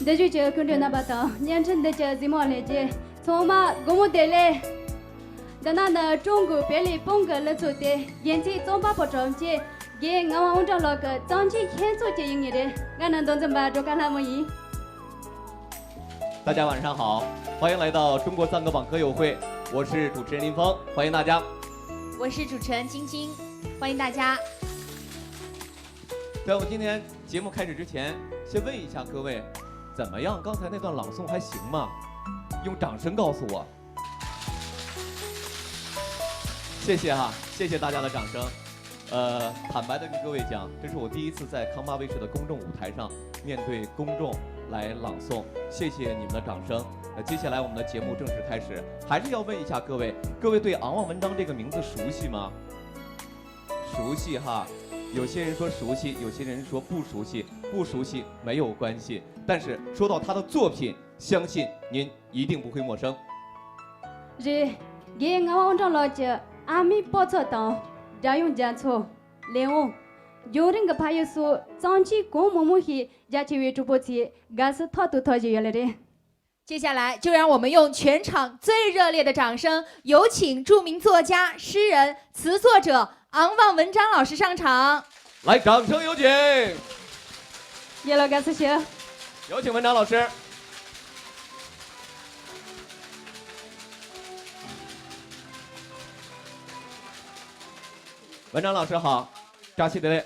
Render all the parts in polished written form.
的就这跟着那把刀，年轻的这怎么来着？从嘛我们得嘞。但那中国别里本个了做的，现在总把不着急，给我们找了个长期很做这样的，俺能当怎么就干那么一。大家晚上好，欢迎来到中国赞歌榜歌友会，我是主持人林峰，欢迎大家。我是主持人晶晶，欢迎大家。在我们今天节目开始之前，先问一下各位，怎么样？刚才那段朗诵还行吗？用掌声告诉我。谢谢哈，谢谢大家的掌声。坦白的跟各位讲，这是我第一次在康巴卫视的公众舞台上面对公众来朗诵，谢谢你们的掌声。接下来我们的节目正式开始，还是要问一下各位，各位对昂望文章这个名字熟悉吗？熟悉哈，有些人说熟悉，有些人说不熟悉，不熟悉没有关系，但是说到他的作品，相信您一定不会陌生。是，给我们找了这阿弥陀佛当，家用家错，连我。有人个朋友说，长期公某某些家去为主播去，俺是他都他就原来的。接下来就让我们用全场最热烈的掌声，有请著名作家、诗人、词作者昂望文章老师上场。来，掌声有请。耶了，感谢谢。有请文章老师。文章老师好，扎西德勒，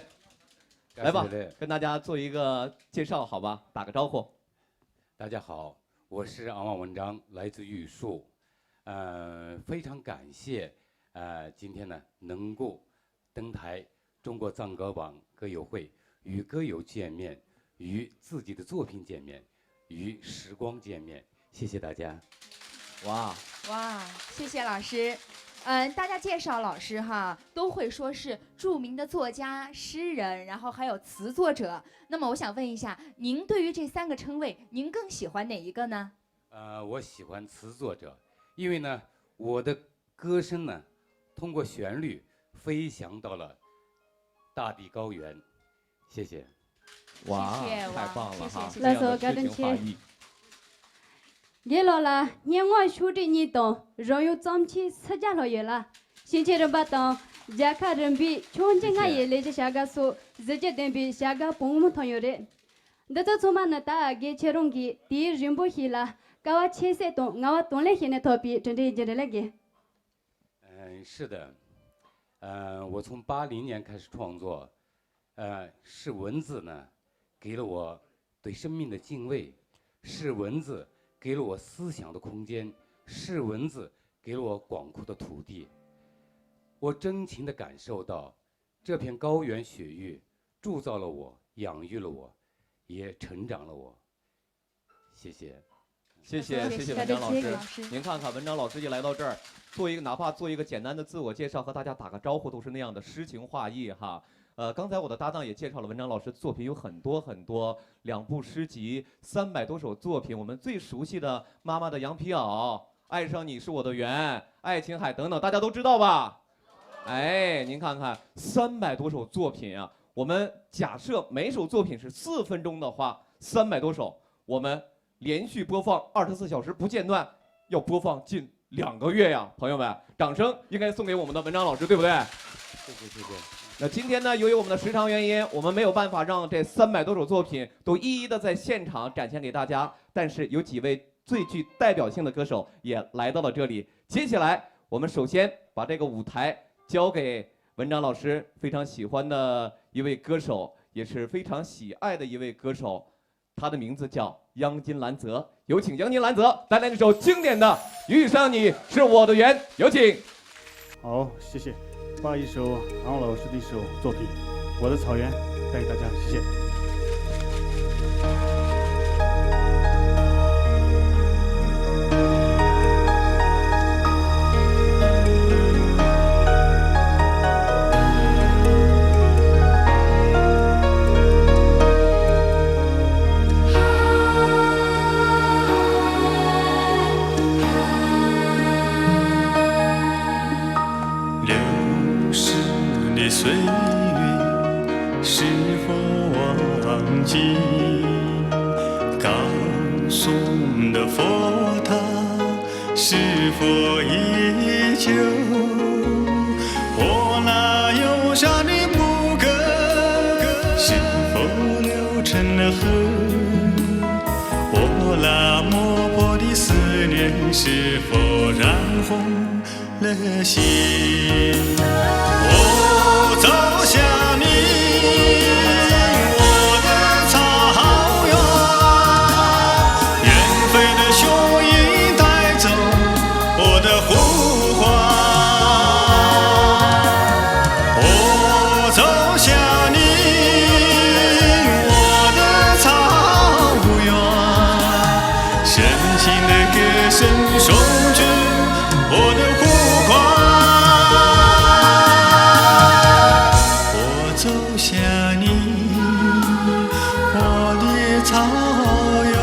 来吧，跟大家做一个介绍，好吧？打个招呼。大家好，我是昂望文章，来自玉树，非常感谢，今天呢能够登台中国赞歌榜歌友会，与歌友见面，与自己的作品见面，与时光见面，谢谢大家。哇，谢谢老师。大家介绍老师哈，都会说是著名的作家、诗人，然后还有词作者。那么我想问一下，您对于这3个称谓，您更喜欢哪一个呢？我喜欢词作者，因为呢，我的歌声呢，通过旋律飞翔到了大地高原。谢谢。哇，谢谢太棒了哈！来这样的说诗情画意。耶了啦，年我学的你懂，让有长期参加了耶啦。现在人把当，家看人比穷尽俺也来这下个说，自己等比下个帮我朋友的。那这从嘛那大给切容给第一人不去啦，搞我切塞动，我动了现在逃避，真的一直来给。是的，我从80年开始创作，是文字呢，给了我对生命的敬畏，是文字给了我思想的空间，是文字给了我广阔的土地。我真情地感受到，这片高原雪域铸造了我，养育了我，也成长了我。谢谢。谢谢文章老师。您看看文章老师一来到这儿，哪怕做一个简单的自我介绍，和大家打个招呼，都是那样的诗情画意哈。刚才我的搭档也介绍了文章老师作品有很多很多，2部诗集，300多首作品。我们最熟悉的《妈妈的羊皮袄》、《爱上你是我的缘》、《爱琴海》等等，大家都知道吧？哎，您看看300多首作品啊！我们假设每首作品是4分钟的话，300多首，我们连续播放24小时不间断，要播放近2个月呀！朋友们，掌声应该送给我们的文章老师，对不对？谢谢。那今天呢，由于我们的时长原因，我们没有办法让这300多首作品都一一的在现场展现给大家。但是有几位最具代表性的歌手也来到了这里。接下来，我们首先把这个舞台交给文章老师非常喜欢的一位歌手，也是非常喜爱的一位歌手，他的名字叫央金兰泽。有请央金兰泽带来这首经典的《遇上你是我的缘》，有请。好，谢谢。把一首昂老师的一首作品《我的草原》带给大家，谢谢。岁月是否忘记？告佛塔是否依旧？我那忧伤的牧歌是否流成了河？我那磨破的思念是否染红了心？我走向你，我的草原，远飞的雄鹰带走我的呼唤。我走向你，我的草原，深情的歌声送去我的呼唤。我走向你，我的草原，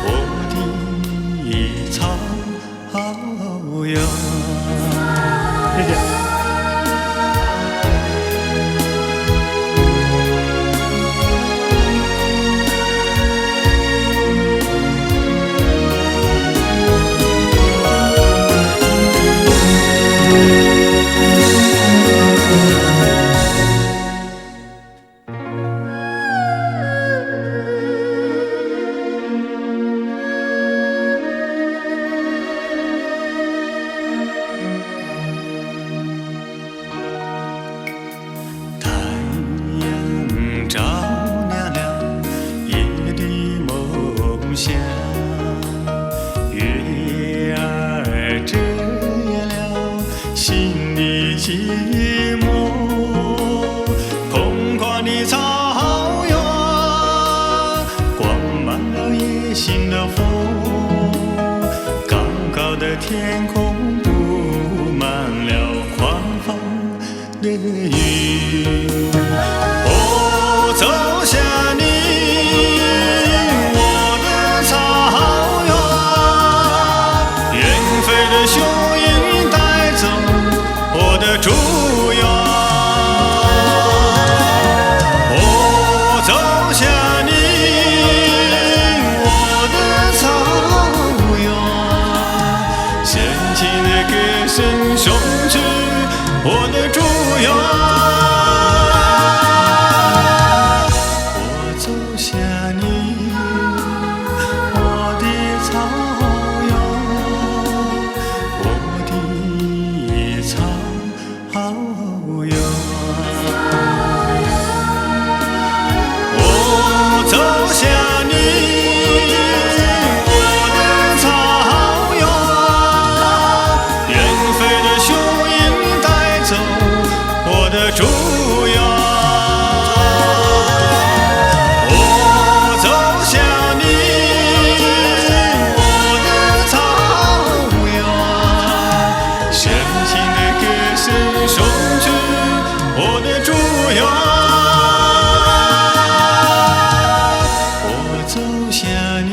我的草原。谢谢。太阳照亮了夜的梦想，月儿遮掩了心的寂寞。空旷的草原，挂满了野性的风，高高的天空布满了狂风的雨。我走向你，我的草原，远飞的雄鹰带走我的祝愿。我走向你，我的草原，深情的歌声送去我的祝愿。我走向你，我的草原，我的草原。我走向你，我的草原，远飞的雄鹰带走我的祝愿。我走向你，我的草原，深情的歌声送去我的祝愿。我走向你，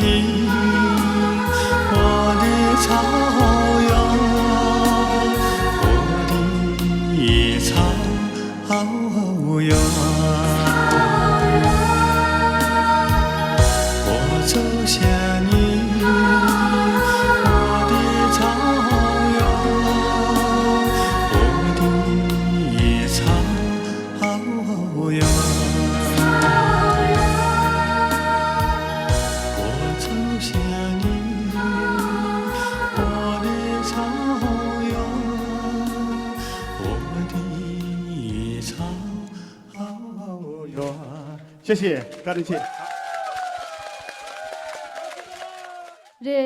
我的草原，我的草原。我走向你，我的草原，我的草原。我走向你，我的草原，我的草原。谢谢高正庆。 रे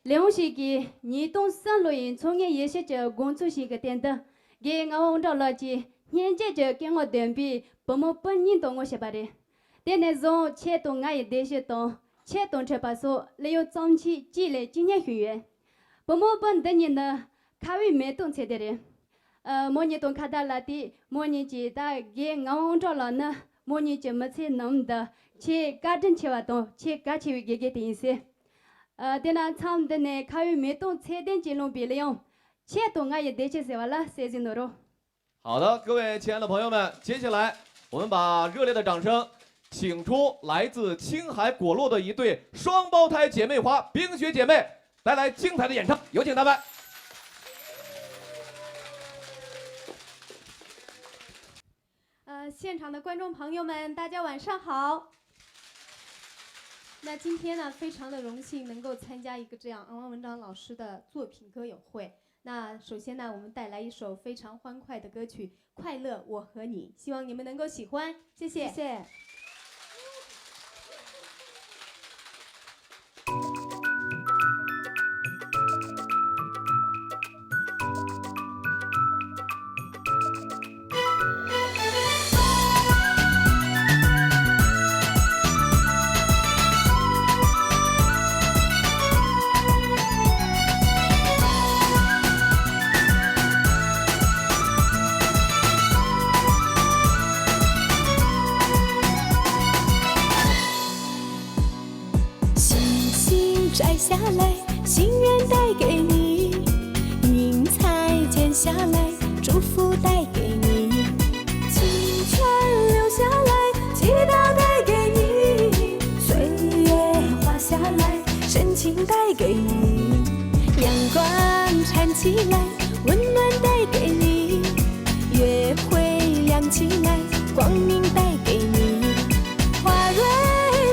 लेंसी की नी तों सन लोइन छोंगे येसे ज गोंचु सी के तेंद गे ngawong da la ji hien je je ke ngo den bi pomo pen yin dong ngo she ba de de ne zong che tong nga ye de she tong che tong che pa so le yo zang chi ji le jin ye hyun yue pomo pen de ni ne ka wi me tong che de re mo ni tong ka da la di mo ni ji da ge ngawong da la na mo ni je ma che nam da che ga den che wa dong che ga che wi ge ge de se तेना छाम दने खावी में तो छे दिन जिलों बिलियों छे तो nga也得去se wala se jinoro 好的，各位亲爱的朋友们，接下来我们把热烈的掌声请出来自青海果洛的一对双胞胎姐妹花冰雪姐妹，带来精彩的演唱，有请他们。现场的观众朋友们，大家晚上好。那今天呢，非常的荣幸能够参加一个这样王文章老师的作品歌友会。那首先呢，我们带来一首非常欢快的歌曲《快乐我和你》，希望你们能够喜欢，谢谢。谢谢。摘下来，心愿带给你；云彩剪下来，祝福带给你；清泉流下来，祈祷带给你；岁月滑下来，深情带给你；阳光缠起来，温暖带给你；月会亮起来，光明带给你；花蕊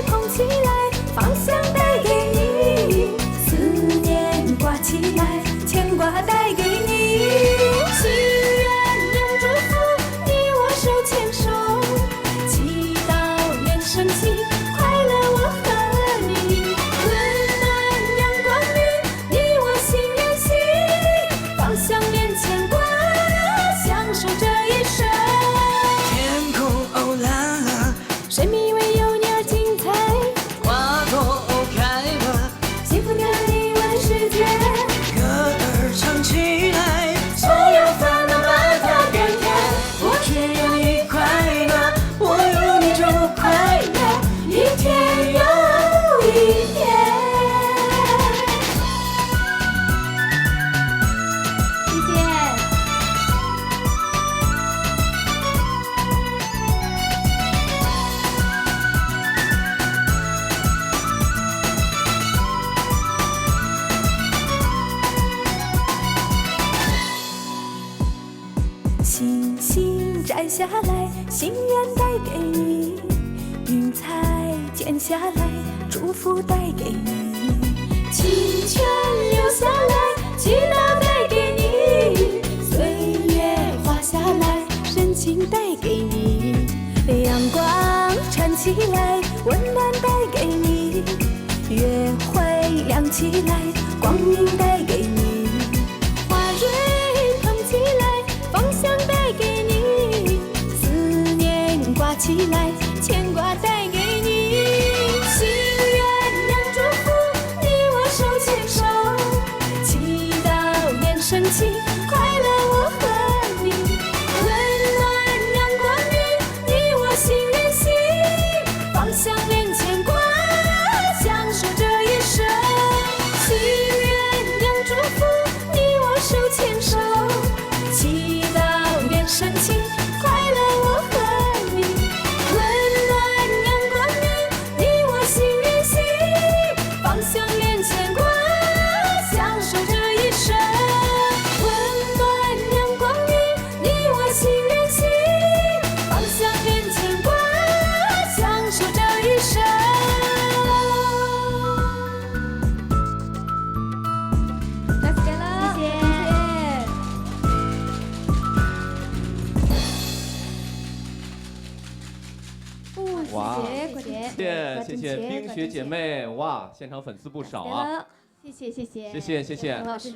捧起来，芳香带给你。挂起来，牵挂带给你，心愿能祝福你我手牵手，祈祷愿升起快乐我和你，温暖阳光里你我心连心，芳香连牵挂，享受这一生。天空哦蓝了，生命因为有你而精彩，花朵哦开了，幸福的你问世界。歌儿唱起来，所有烦恼把它赶开，我却要你快乐，我有你就快乐，一天又一天。谢谢。星星摘下来，心愿带给你；云彩剪下来，祝福带给你；清泉流下来，祈祷带给你；岁月滑下来，深情带给你；阳光缠起来，温暖带给你；月会亮起来，光明带给你；花蕊捧起来，芳香带给你，思念挂起来，牵挂带给你，心愿能祝福你我手牵手，祈祷愿升起快乐我和你，温暖阳光里你我心连心，芳香连牵挂，享受这一生。心愿能祝福你我手牵手，祈祷愿升起快乐我和你，温暖阳光里你我心连心，芳香连牵挂，享受这一生。温暖阳光里你我心连心，芳香连牵挂，享受这一生。Let's get 了，谢谢。哇谢谢，谢谢冰雪姐妹，哇，现场粉丝不少啊！谢谢谢谢谢谢谢谢，老师，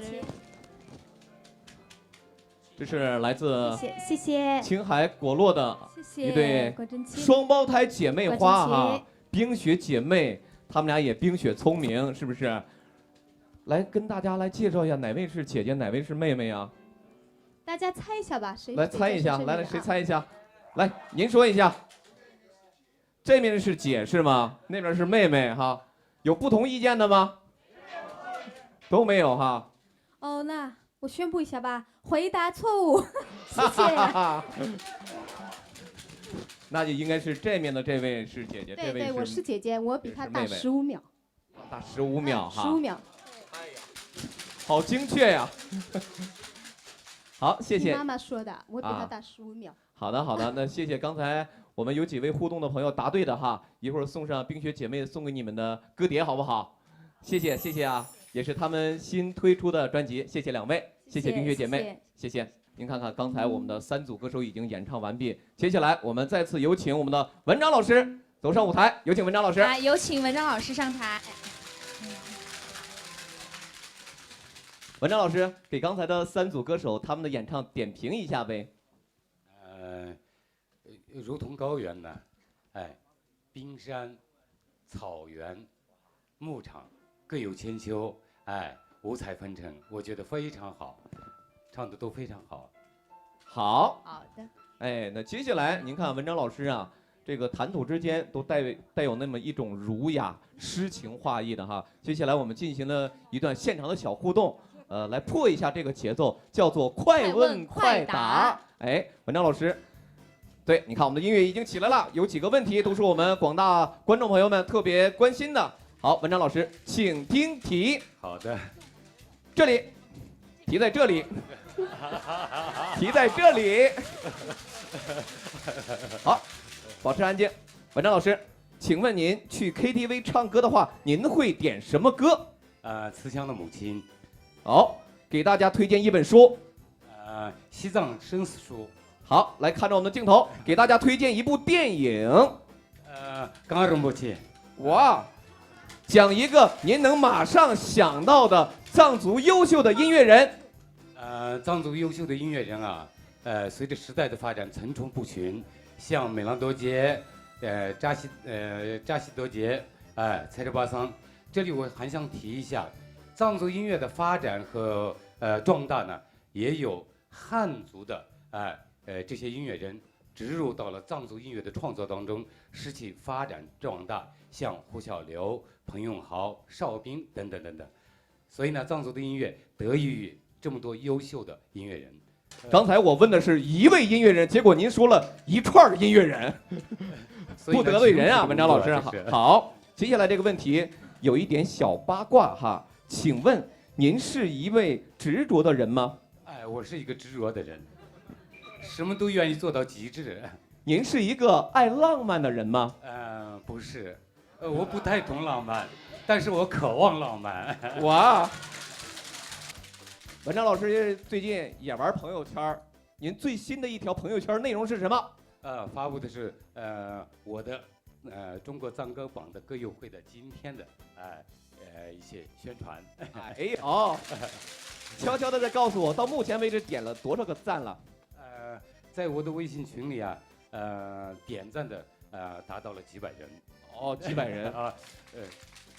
这是来自谢谢青海果洛的谢一对郭真卿双胞胎姐妹花哈郭真卿，冰雪姐妹，她们俩也冰雪聪明，是不是？来跟大家来介绍一下，哪位是姐姐，哪位是妹妹啊？大家猜一下吧，谁来猜一下，来来，谁？猜一下？来，您说一下。这边是姐是吗？那边是妹妹哈，有不同意见的吗？都没有哈。哦，那我宣布一下吧，回答错误，谢谢。那就应该是这面的这位是姐姐，这位对对，我是姐姐，我比她大这是妹妹15秒。大15秒哈。 15秒。好精确呀！好，谢谢。妈妈说的，我比她啊大15秒。好的，好的，那谢谢刚才我们有几位互动的朋友答对的哈，一会儿送上冰雪姐妹送给你们的歌碟，好不好？谢谢，谢谢啊，也是他们新推出的专辑，谢谢两位，谢谢冰雪姐妹，谢谢。您看看，刚才我们的3组歌手已经演唱完毕，接下来我们再次有请我们的文章老师走上舞台，有请文章老师。来，有请文章老师上台。文章老师给刚才的3组歌手他们的演唱点评一下呗。如同高原呢，哎，冰山、草原、牧场各有千秋，哎，五彩纷呈，我觉得非常好，唱的都非常好。好。好的。哎，那接下来您看文章老师啊，这个谈吐之间都带有那么一种儒雅、诗情画意的哈。接下来我们进行了一段现场的小互动。来破一下这个节奏，叫做快问快答。哎，文章老师，对，你看我们的音乐已经起来了，有几个问题都是我们广大观众朋友们特别关心的。好，文章老师，请听题。好的。这里，题在这里，题在这里。好，保持安静。文章老师，请问您去 KTV 唱歌的话，您会点什么歌？慈祥的母亲。好，给大家推荐一本书，西藏生死书。好，来看着我们的镜头，给大家推荐一部电影，冈仁波切。哇，讲一个您能马上想到的藏族优秀的音乐人。藏族优秀的音乐人啊，随着时代的发展层出不穷，像美朗多杰，扎西多杰，蔡哲巴桑。这里我还想提一下。藏族音乐的发展和壮大呢，也有汉族的这些音乐人植入到了藏族音乐的创作当中，使其发展壮大，像胡小刘、彭永豪、邵兵等等等等。所以呢，藏族的音乐得益于这么多优秀的音乐人。刚才我问的是一位音乐人，结果您说了一串音乐人，不得罪人啊，文章老师。好，接下来这个问题有一点小八卦哈。请问您是一位执着的人吗？哎，我是一个执着的人，什么都愿意做到极致。您是一个爱浪漫的人吗？不是，我不太懂浪漫，但是我渴望浪漫。哇！文章老师最近也玩朋友圈，您最新的一条朋友圈内容是什么？发布的是我的中国藏歌榜的歌友会的今天的一些宣传。哎呦，悄悄的在告诉我，到目前为止点了多少个赞了？在我的微信群里啊，点赞的达到了几百人。哦，几百人啊。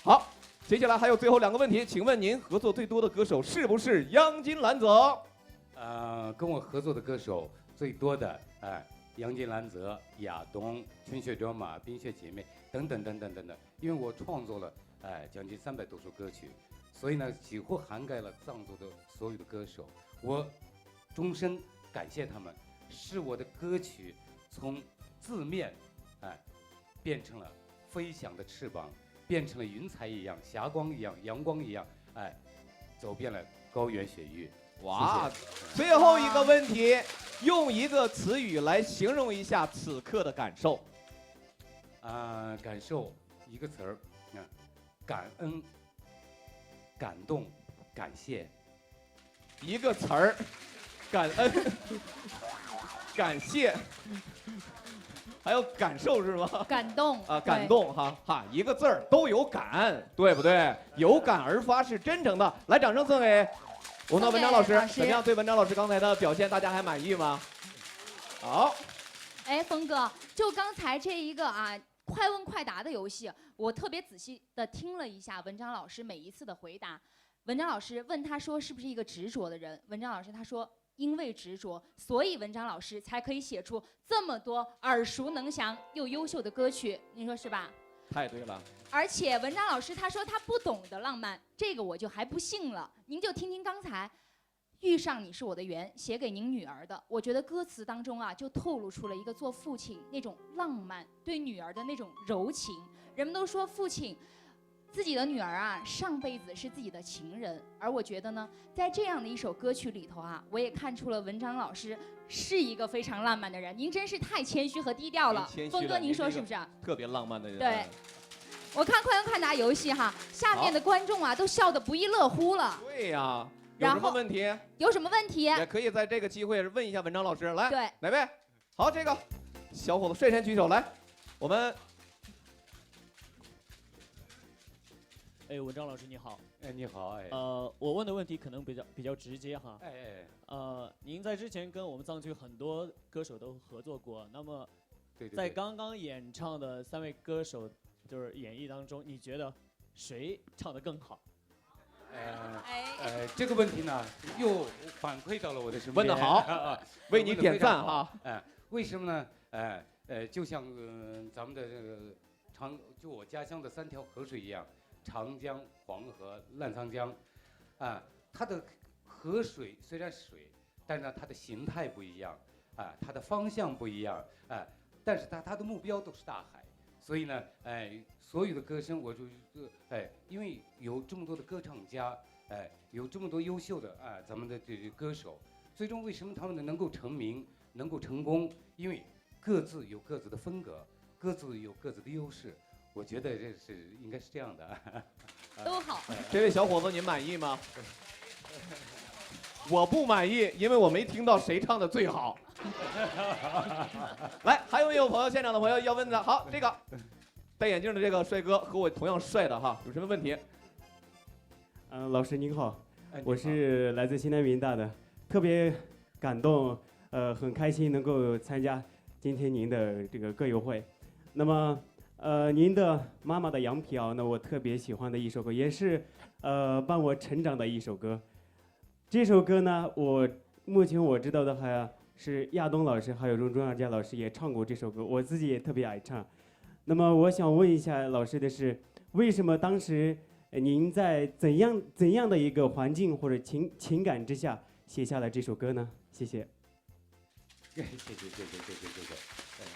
好，接下来还有最后2个问题，请问您合作最多的歌手是不是央金兰泽？跟我合作的歌手最多的央金兰泽、亚东、春雪卓玛、冰雪姐妹等等等等等等，因为我创作了将近300多首歌曲，所以呢几乎涵盖了藏族的所有的歌手，我终身感谢他们，使我的歌曲从字面变成了飞翔的翅膀，变成了云彩一样、霞光一样、阳光一样，走遍了高原雪域。哇，最后一个问题，用一个词语来形容一下此刻的感受。感受一个词儿，感恩、感动、感谢。一个词儿，感恩、感谢，还有感受是吗？感动啊，感动哈，一个字儿都有感，对不对？有感而发是真诚的。来，掌声送给我们的文章老师。怎么样？对文章老师刚才的表现，大家还满意吗？好。哎，峰哥，就刚才这一个快问快答的游戏，我特别仔细的听了一下文章老师每一次的回答。文章老师问他说是不是一个执着的人，文章老师他说因为执着，所以文章老师才可以写出这么多耳熟能详又优秀的歌曲，您说是吧？太对了。而且文章老师他说他不懂得浪漫，这个我就还不信了。您就听听刚才，遇上你是我的缘，写给您女儿的。我觉得歌词当中啊，就透露出了一个做父亲那种浪漫，对女儿的那种柔情。人们都说父亲自己的女儿啊，上辈子是自己的情人，而我觉得呢，在这样的一首歌曲里头啊，我也看出了文章老师是一个非常浪漫的人。您真是太谦虚和低调了，峰哥，您说是不是？特别浪漫的人。对。我看快问快答游戏哈，下面的观众啊都笑得不亦乐乎了。对呀。有什么问题？有什么问题？也可以在这个机会问一下文章老师。来，对，哪位？好，这个小伙子率先举手来，我们。哎，文章老师你好。哎，你好。哎。我问的问题可能比较直接哈。哎。您在之前跟我们藏区很多歌手都合作过，那么，在刚刚演唱的3位歌手就是演绎当中，你觉得谁唱得更好？这个问题呢，又反馈到了我的身边。问得好，为你点赞哈。为什么呢？就像咱们的这个就我家乡的3条河水一样，长江、黄河、澜沧江，它的河水虽然水，但是呢，它的形态不一样，它的方向不一样，但是它的目标都是大海。所以呢，所有的歌声，我就因为有这么多的歌唱家，有这么多优秀的咱们的这歌手，最终为什么他们能够成名，能够成功？因为各自有各自的风格，各自有各自的优势。我觉得应该是这样的。都好。这位小伙子，您满意吗？我不满意，因为我没听到谁唱的最好。来，还有没有朋友？现场的朋友要问的？好，这个戴眼镜的这个帅哥和我同样帅的哈，有什么问题？老师您好，我是来自西南民大的，特别感动，很开心能够参加今天您的这个歌友会。那么，您的《妈妈的羊皮袄》呢，我特别喜欢的一首歌，也是伴我成长的一首歌。这首歌呢，目前我知道的还是亚东老师还有荣中二佳老师也唱过这首歌，我自己也特别爱唱。那么我想问一下老师的是，为什么当时您在怎样的一个环境或者情感之下写下了这首歌呢？谢谢。谢谢。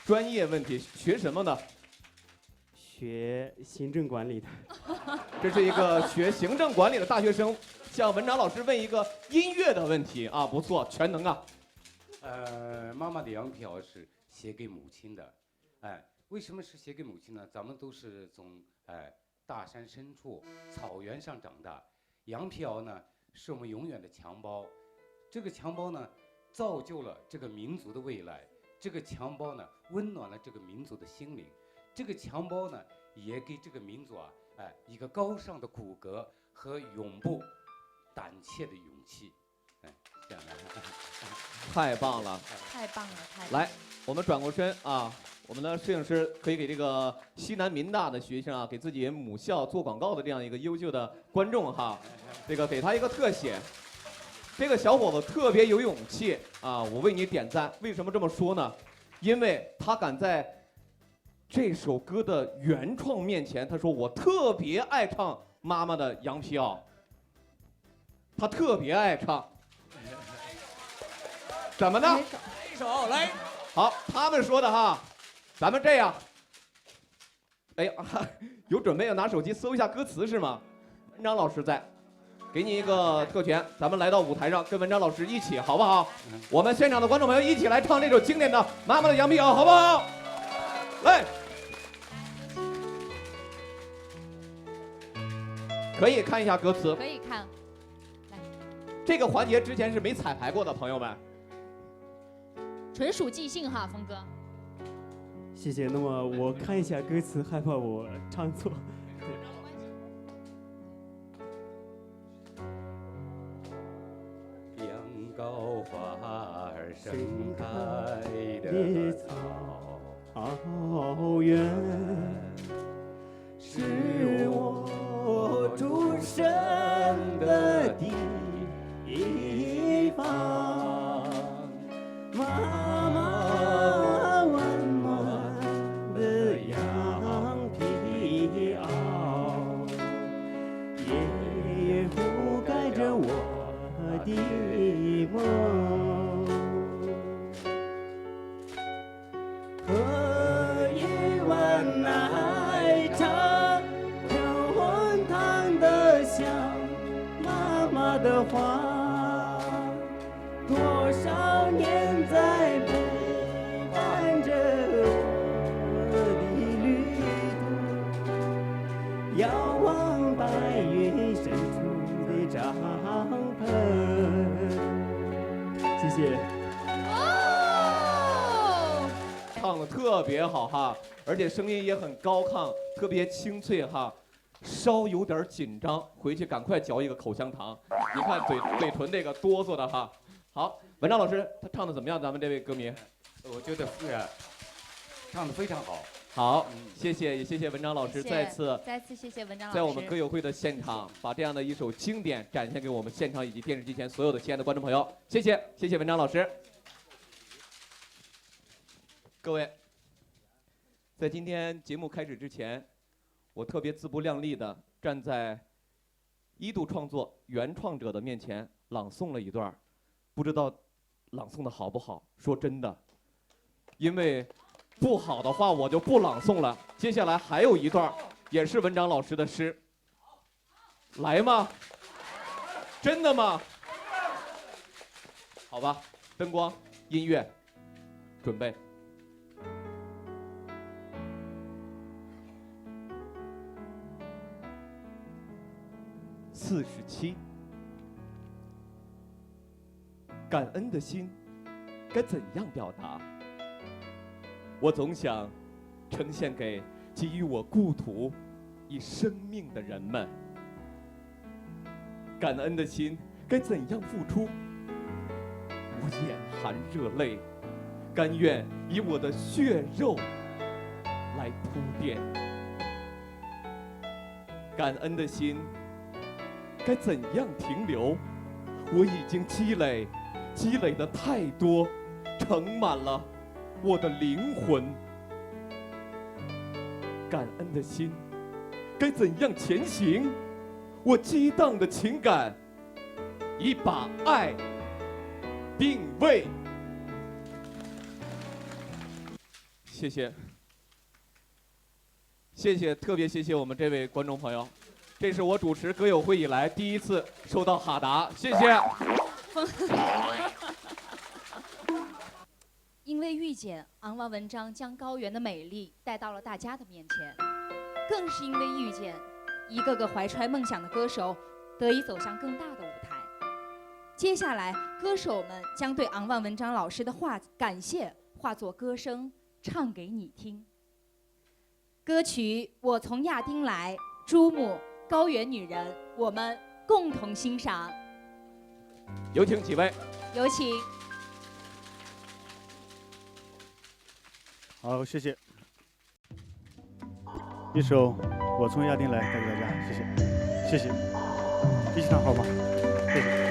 专业问题，学什么的？学行政管理的。这是一个学行政管理的大学生，向文章老师问一个音乐的问题啊，不错，全能啊。妈妈的羊皮袄是写给母亲的，为什么是写给母亲呢？咱们都是从大山深处、草原上长大，羊皮袄呢是我们永远的襁褓，这个襁褓呢造就了这个民族的未来，这个襁褓呢温暖了这个民族的心灵，这个襁褓呢也给这个民族一个高尚的骨骼和永不胆怯的勇气。这样的。太棒了，太棒了，太棒了！来，我们转过身啊，我们的摄影师可以给这个西南民大的学生啊，给自己母校做广告的这样一个优秀的观众哈，这个给他一个特写。这个小伙子特别有勇气啊，我为你点赞。为什么这么说呢？因为他敢在这首歌的原创面前，他说我特别爱唱妈妈的羊皮袄，他特别爱唱。怎么呢？一首来。好，他们说的哈，咱们这样。哎呀，有准备要拿手机搜一下歌词是吗？文章老师在，给你一个特权，咱们来到舞台上跟文章老师一起，好不好？我们现场的观众朋友一起来唱这首经典的《妈妈的羊皮袄》，好不好？来，可以看一下歌词。可以看。来，这个环节之前是没彩排过的，朋友们。纯属即兴哈，峰哥。谢谢。那么我看一下歌词，害怕我唱错。羊羔花儿盛开的草原，是我出生的地方。妈妈温暖的羊皮袄，也覆盖着我的谢。唱的特别好哈，而且声音也很高亢，特别清脆哈。稍有点紧张，回去赶快嚼一个口香糖。你看嘴唇这个哆嗦的哈。好，文章老师他唱的怎么样？咱们这位歌迷，我觉得唱的非常好。好，谢谢，也谢谢文章老师再次谢谢文章老师，在我们歌友会的现场，把这样的一首经典展现给我们现场以及电视机前所有的亲爱的观众朋友。谢谢文章老师。各位，在今天节目开始之前，我特别自不量力地站在一度创作原创者的面前朗诵了一段，不知道朗诵的好不好。说真的，因为不好的话我就不朗诵了。接下来还有一段，也是文章老师的诗，来吗？真的吗？好吧，灯光、音乐，准备。47，感恩的心该怎样表达？我总想呈现给给予我故土以生命的人们。感恩的心该怎样付出？我眼含热泪，甘愿以我的血肉来铺垫。感恩的心该怎样停留？我已经积累的太多，盛满了我的灵魂。感恩的心该怎样前行？我激荡的情感已把爱定位。谢谢，特别谢谢我们这位观众朋友。这是我主持歌友会以来第一次收到哈达，谢谢。因为遇见，昂望文章将高原的美丽带到了大家的面前，更是因为遇见，一个个怀揣梦想的歌手得以走向更大的舞台。接下来，歌手们将对昂望文章老师的感谢化作歌声唱给你听。歌曲《我从亚丁来》，珠穆高原女人，我们共同欣赏。有请几位。有请。好，谢谢。一首《我从亚丁来》带给大家，谢谢，谢谢。一起唱好吗？谢谢。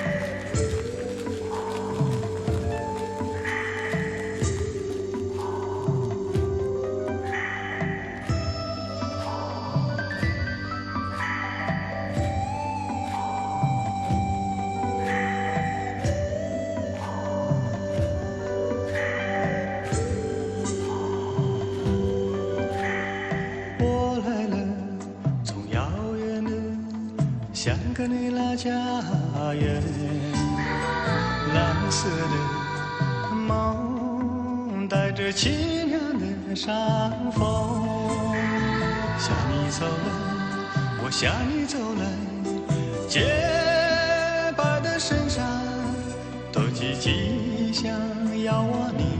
香格里拉家园，蓝色的梦带着凄凉的山峰，向你走来，我向你走来，洁白的身上多几吉祥遥望你，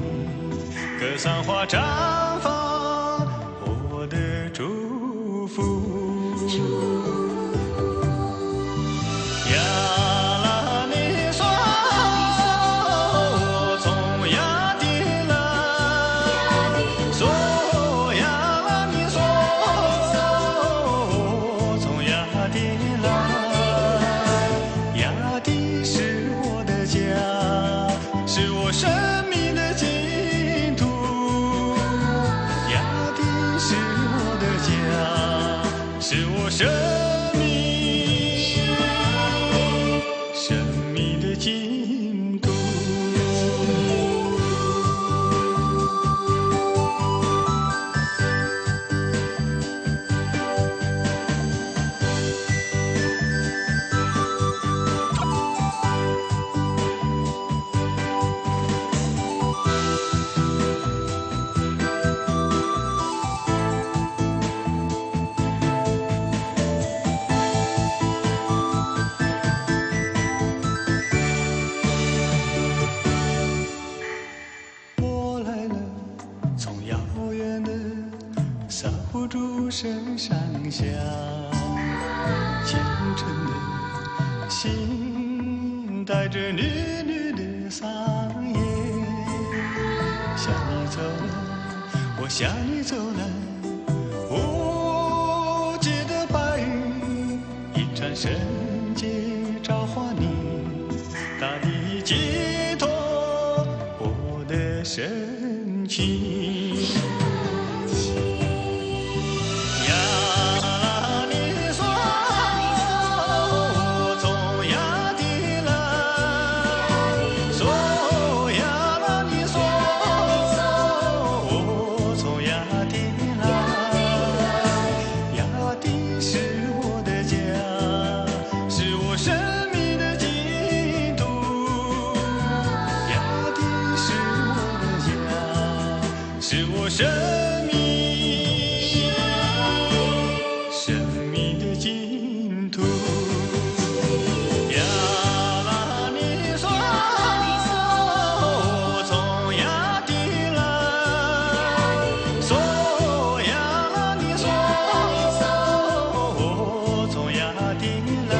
格桑花绽放我的祝福。付诸身上下，虔诚的心带着绿绿的桑叶，向你走来，我向你走来，无际的白云一场圣洁召唤你，大地寄托我的深情。生命的净土。呀啦你说，我从亚丁来。说呀啦你说，我从亚丁来。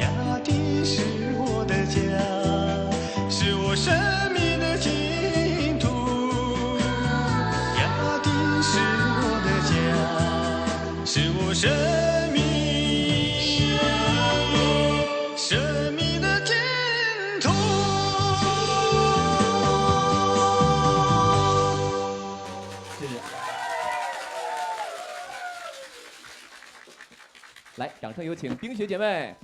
亚丁是我的家，是我生命的净土。是我生命的净土。谢谢。来，掌声有请冰雪姐妹。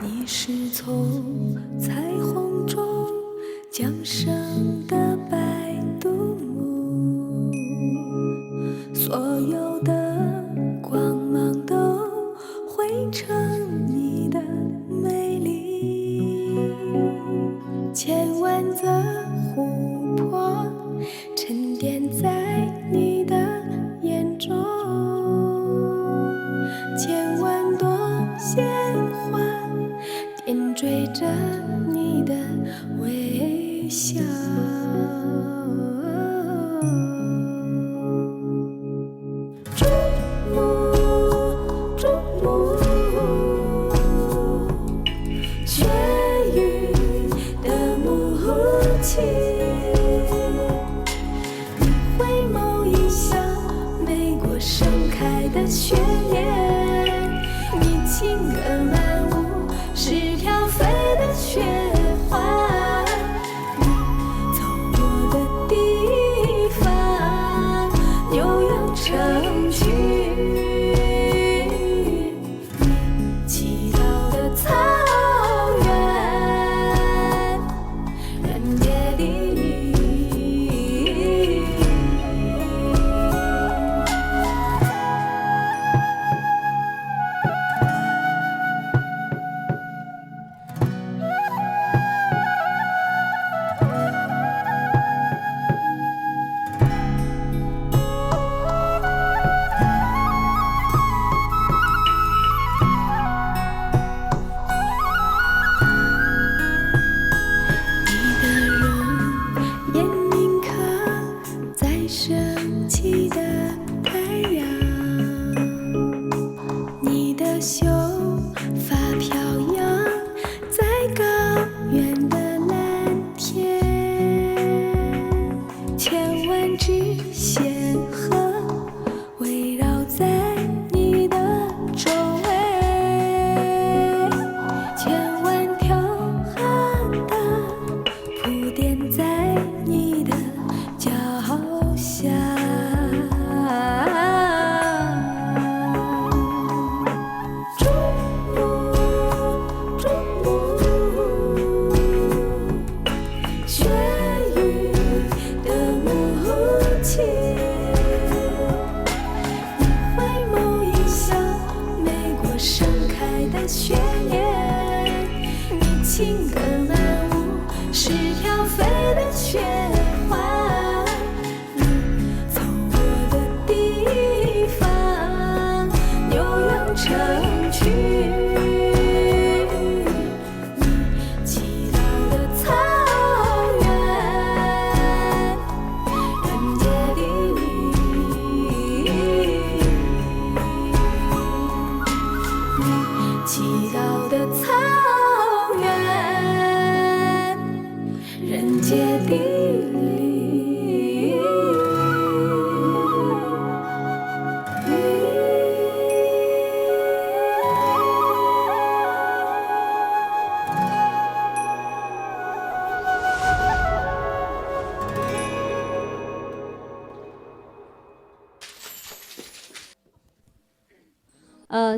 你是从彩虹中降生的白度母，所有的光芒都汇成你的美丽，千万则琥珀沉淀在你的眼中，千万朵鲜花点缀着你的微笑。祝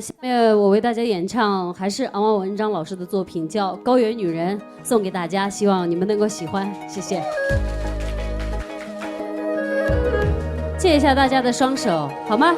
下面我为大家演唱还是昂王文章老师的作品，叫《高原女人》，送给大家，希望你们能够喜欢，谢谢。借一下大家的双手，好吗？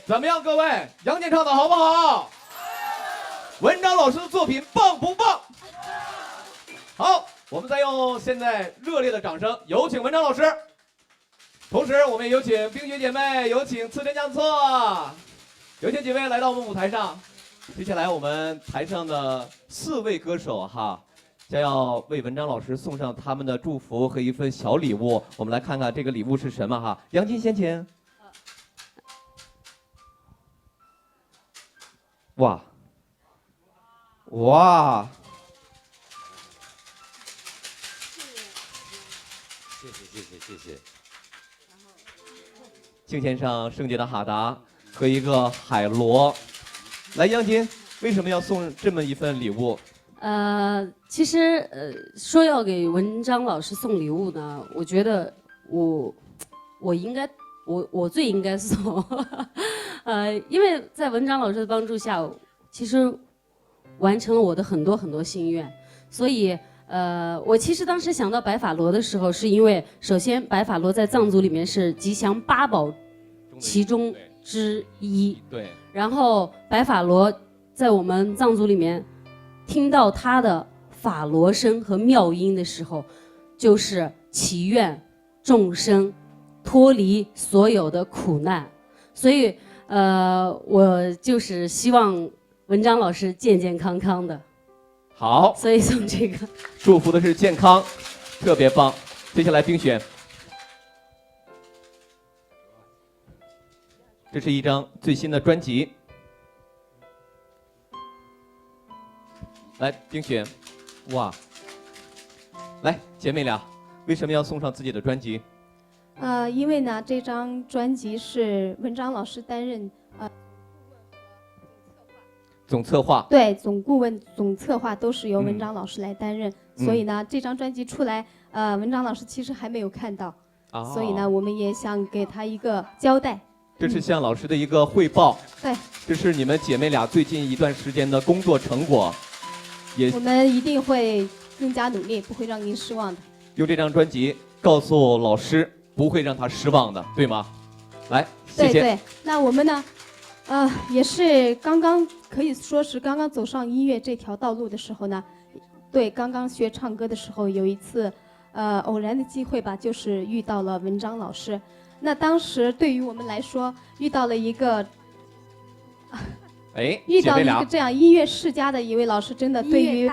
怎么样，各位？杨戬唱的好不好？文章老师的作品棒不棒？好，我们再用现在热烈的掌声，有请文章老师。同时，我们也有请冰雪姐妹，有请次真将错，有请几位来到我们舞台上。接下来，我们台上的4位歌手哈，将要为文章老师送上他们的祝福和一份小礼物。我们来看看这个礼物是什么哈。杨金先请。哇，哇！谢谢。敬献上圣洁的哈达和一个海螺。来，杨金，为什么要送这么一份礼物？其实说要给文章老师送礼物呢，我觉得我应该我最应该送，因为在文章老师的帮助下，其实完成了我的很多心愿，所以我其实当时想到白法罗的时候，是因为首先白法罗在藏族里面是吉祥8宝其中之一，对，然后白法罗在我们藏族里面听到他的法罗声和妙音的时候，就是祈愿众生脱离所有的苦难，所以我就是希望文章老师健健康康的。好，所以送这个，祝福的是健康，特别棒。接下来冰雪，这是一张最新的专辑。来，冰雪，哇，来，姐妹俩，为什么要送上自己的专辑？因为呢，这张专辑是文章老师担任总策划，对，总顾问、总策划都是由文章老师来担任，嗯所以呢，这张专辑出来，文章老师其实还没有看到，哦所以呢，我们也想给他一个交代。这是向老师的一个汇报。对，这是你们姐妹俩最近一段时间的工作成果，也我们一定会更加努力，不会让您失望的。用这张专辑告诉老师，不会让他失望的，对吗？来，谢谢。对，那我们呢，也是刚刚可以说是刚刚走上音乐这条道路的时候呢，对，刚刚学唱歌的时候有一次，偶然的机会吧，就是遇到了文章老师。那当时对于我们来说，遇到了一个，遇到了一个这样音乐世家的一位老师，真的对于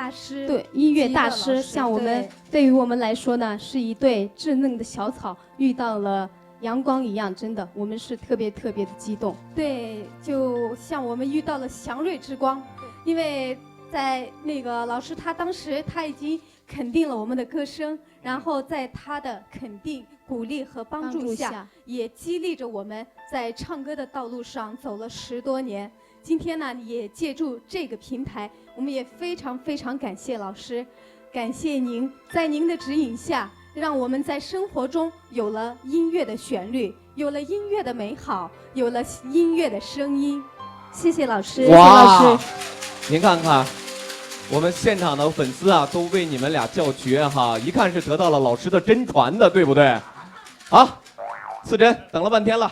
对音乐大师，像我们对于我们来说呢，是一对稚嫩的小草，遇到了阳光一样，真的，我们是特别的激动。对，就像我们遇到了祥瑞之光，因为在那个老师当时他已经肯定了我们的歌声，然后在他的肯定、鼓励和帮助下，也激励着我们在唱歌的道路上走了10多年。今天呢，也借助这个平台，我们也非常感谢老师，感谢您，在您的指引下，让我们在生活中有了音乐的旋律，有了音乐的美好，有了音乐的声音。谢谢老师，谢谢老师。您看看，我们现场的粉丝啊，都为你们俩叫绝哈，一看是得到了老师的真传的，对不对？好，赐真等了半天了，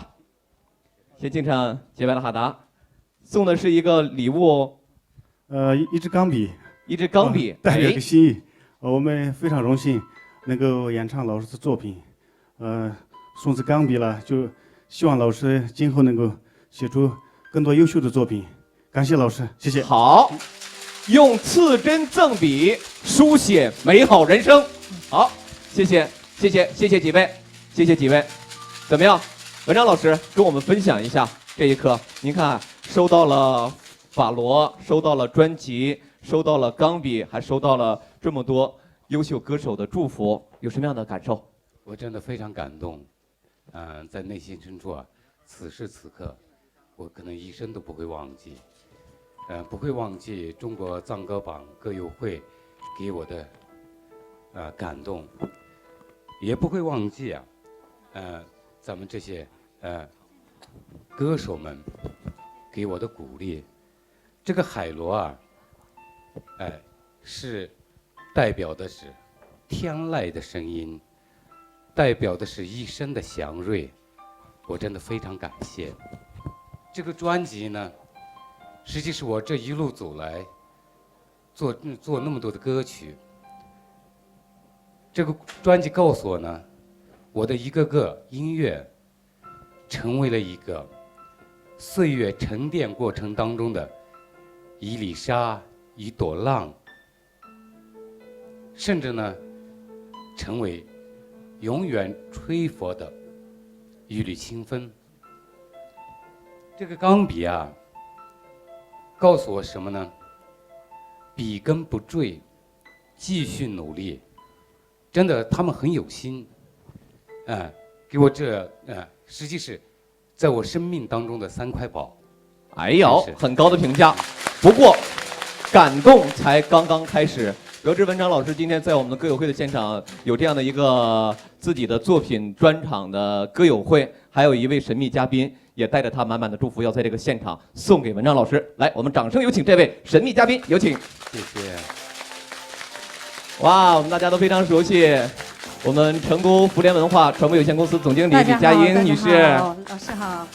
先敬上洁白的哈达，送的是一个礼物，一支钢笔，一支钢笔，代表个心意。我们非常荣幸能够演唱老师的作品，送支钢笔了，就希望老师今后能够写出更多优秀的作品。感谢老师，谢谢。好，用刺针赠笔，书写美好人生。好，谢谢几位，谢谢几位。怎么样，文章老师跟我们分享一下这一刻？您看，收到了法罗，收到了专辑，收到了钢笔，还收到了这么多优秀歌手的祝福，有什么样的感受？我真的非常感动，在内心深处啊，此时此刻，我可能一生都不会忘记，不会忘记中国藏歌榜歌友会给我的感动，也不会忘记咱们这些歌手们给我的鼓励。这个海螺啊，是代表的是天籁的声音，代表的是一生的祥瑞，我真的非常感谢。这个专辑呢，实际是我这一路走来做那么多的歌曲，这个专辑告诉我呢，我的一个个音乐成为了一个岁月沉淀过程当中的一粒沙，一朵浪，甚至呢成为永远吹拂的一缕清风。这个钢笔啊，告诉我什么呢？笔耕不坠，继续努力。真的，他们很有心，给我这实际是在我生命当中的3块宝。哎呦，很高的评价。不过，感动才刚刚开始。得知文章老师今天在我们的歌友会的现场有这样的一个自己的作品专场的歌友会，还有一位神秘嘉宾也带着他满满的祝福要在这个现场送给文章老师。来，我们掌声有请这位神秘嘉宾，有请。谢谢。哇，我们大家都非常熟悉，我们成都福联文化传播有限公司总经理李佳英女士。老师好。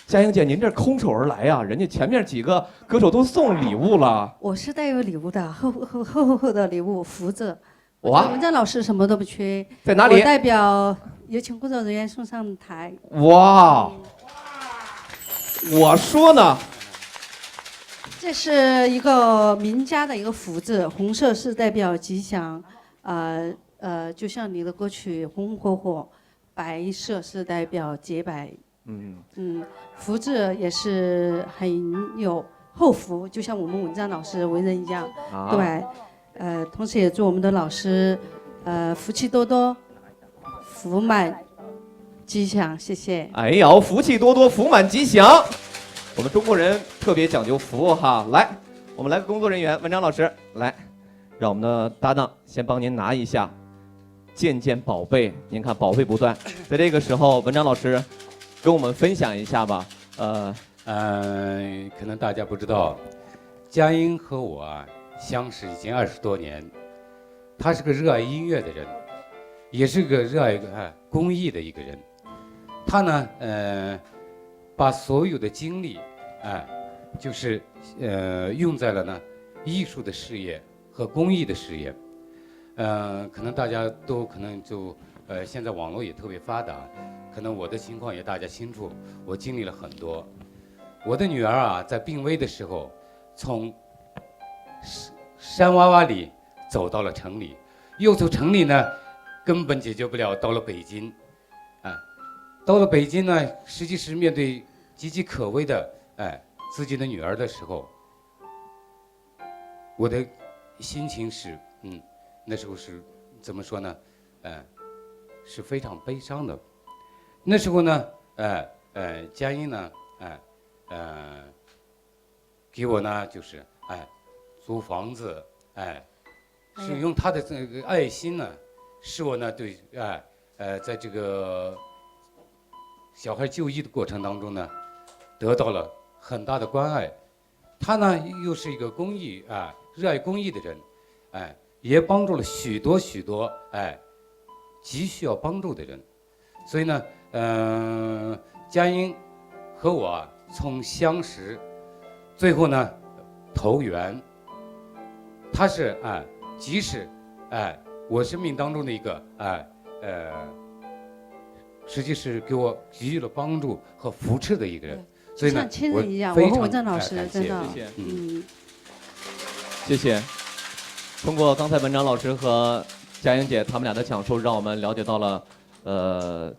佳英姐，您这空手而来呀？人家前面几个歌手都送礼物了。我是带有礼物的，厚的礼物，福字。哇！文章老师什么都不缺。在哪里？我代表有请工作人员送上台。哇！我说呢。这是一个名家的一个福字，红色是代表吉祥，就像你的歌曲红红火火，白色是代表洁白。福字也是很有厚福，就像我们文章老师为人一样，对，同时也祝我们的老师，福气多多，福满吉祥，谢谢。哎呀，福气多多，福满吉祥。我们中国人特别讲究福哈，来，我们来个工作人员，文章老师来，让我们的搭档先帮您拿一下，件件宝贝，您看宝贝不断，在这个时候，文章老师跟我们分享一下吧。可能大家不知道，佳英和我相识已经20多年，他是个热爱音乐的人，也是个热爱公益的一个人。他呢，把所有的精力，就是用在了呢艺术的事业和公益的事业。可能大家都可能就现在网络也特别发达，可能我的情况也大家清楚，我经历了很多。我的女儿在病危的时候，从山洼洼里走到了城里，又从城里呢根本解决不了，到了北京，到了北京呢，实际是面对岌岌可危的自己的女儿的时候，我的心情是那时候是怎么说呢？是非常悲伤的。那时候呢，佳音呢，给我呢就是租房子，是用他的这个爱心呢，使我呢对在这个小孩就医的过程当中呢，得到了很大的关爱。他呢又是一个公益热爱公益的人，也帮助了许多急需要帮助的人。所以呢，佳音和我从相识，最后呢投缘。他是即使我生命当中的一个实际是给我给予了帮助和扶持的一个人。所以呢，像亲人一样，我和文章老师真的，谢谢。通过刚才文章老师和佳英姐他们俩的讲述，让我们了解到了，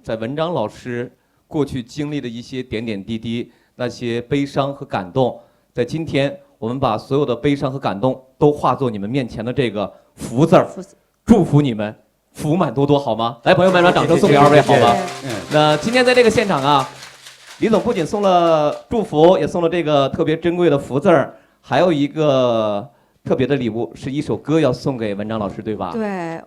在文章老师过去经历的一些点点滴滴，那些悲伤和感动，在今天我们把所有的悲伤和感动都化作你们面前的这个福字儿，祝福你们福满多多，好吗？来，朋友们，把掌声送给二位，好吗？那今天在这个现场李总不仅送了祝福，也送了这个特别珍贵的福字儿，还有一个特别的礼物，是一首歌要送给文章老师，对吧？对，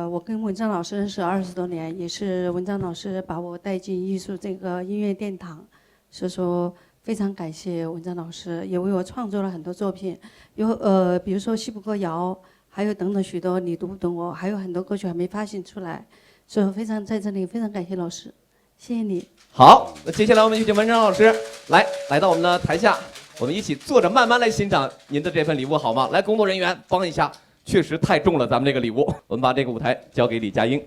我跟文章老师认识20多年，也是文章老师把我带进艺术这个音乐殿堂，所以说非常感谢文章老师，也为我创作了很多作品，比如说《西部歌谣》，还有等等许多你读不懂我，还有很多歌曲还没发行出来，所以非常在这里非常感谢老师，谢谢你。好，那接下来我们有请文章老师来到我们的台下，我们一起坐着慢慢来欣赏您的这份礼物，好吗？来，工作人员帮一下，确实太重了，咱们这个礼物。我们把这个舞台交给李佳英。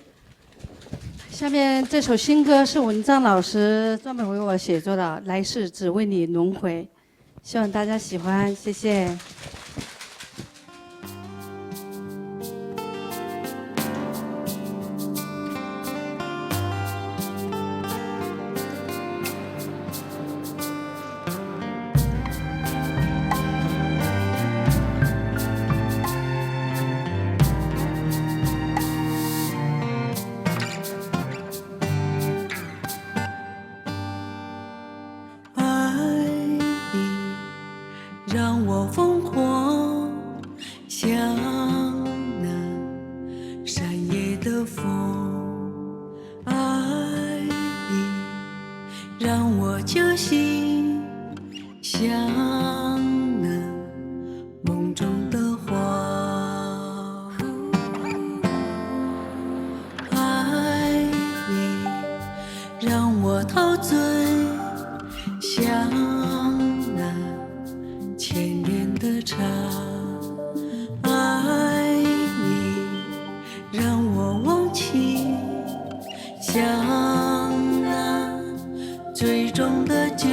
下面这首新歌是文章老师专门为我写作的，《来世只为你轮回》，希望大家喜欢，谢谢。让我疯狂。就是像那梦中的花，爱你让我陶醉，像那千年的茶。爱你让我忘记，像那醉中的酒。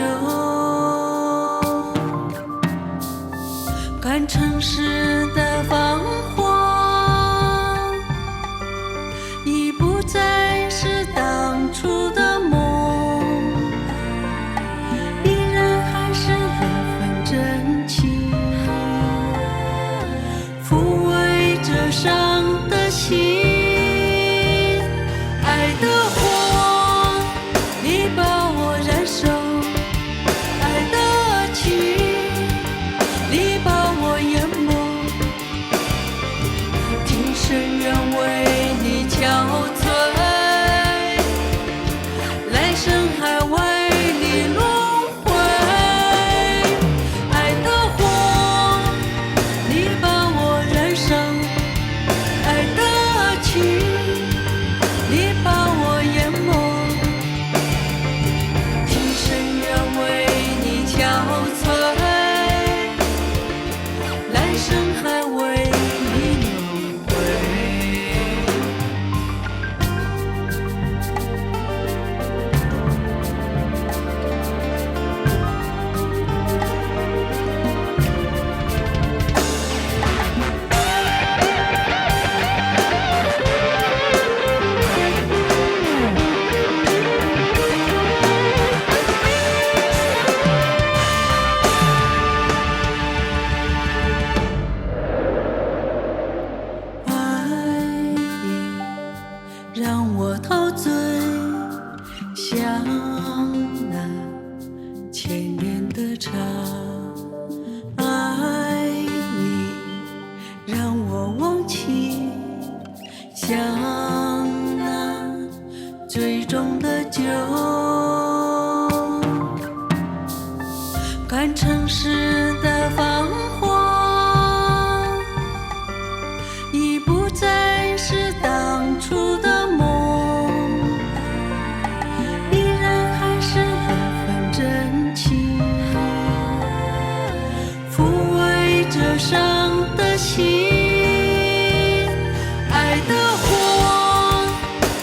看城市的繁华，已不再是当初的梦，依然还是那份真情，抚慰着伤的心。爱的火，你把我燃烧；爱的情，你把我淹没。今生愿为你憔悴，来生还为你轮回。爱的火，你把我燃烧；爱的情，你把我淹没。今生愿为你憔悴，来生还为你轮回。爱你让我陶醉，像那千年的茶。爱你让我忘记，像那醉中的酒。看城市的繁华，已不再是当初的梦，依然还是那份真情，抚慰着伤的心。爱的火，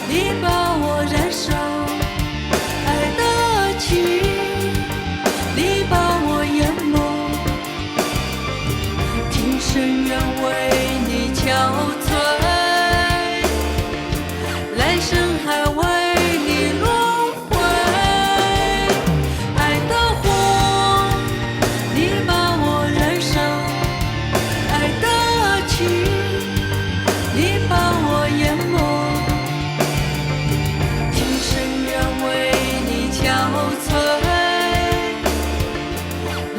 你把我燃烧；爱的情，你把我淹没。今生愿为你憔悴，来生还为你轮回。爱的火，你把我燃烧；爱的情，你把我淹没。今生愿为你憔悴，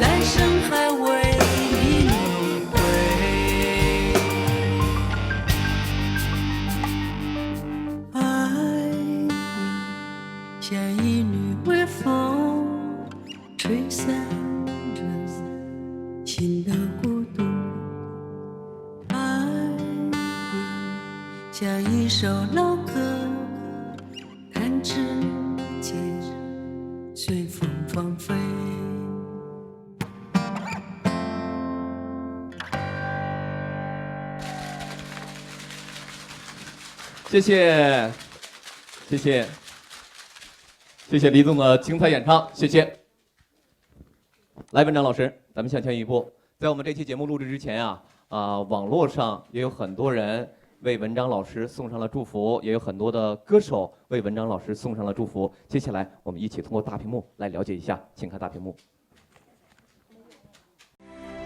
来生还为你轮回。爱你像一缕微风，吹散着心的孤独。爱你像一首老歌，弹指间随风放飞。谢谢，谢谢，谢谢李总的精彩演唱，谢谢。来，文章老师，咱们向前一步。在我们这期节目录制之前网络上也有很多人为文章老师送上了祝福，也有很多的歌手为文章老师送上了祝福。接下来，我们一起通过大屏幕来了解一下，请看大屏幕。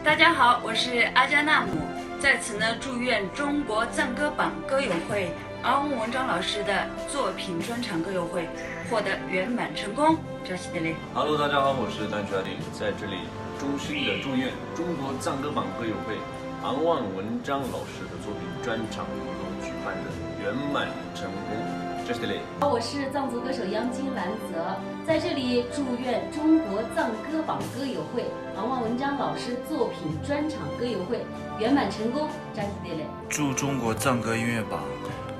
大家好，我是阿加纳姆，在此呢，祝愿中国赞歌榜歌友会昂文章老师的作品专场歌友会获得圆满成功。扎西德勒。Hello， 大家好，我是丹川林，在这里衷心的祝愿中国赞歌榜歌友会昂万文章老师的作品专场活动举办的圆满成功。这是的嘞。我是藏族歌手央金兰泽，在这里祝愿中国藏歌榜歌友会昂旺文章老师作品专场歌友会圆满成功。扎西德勒。祝中国藏歌音乐榜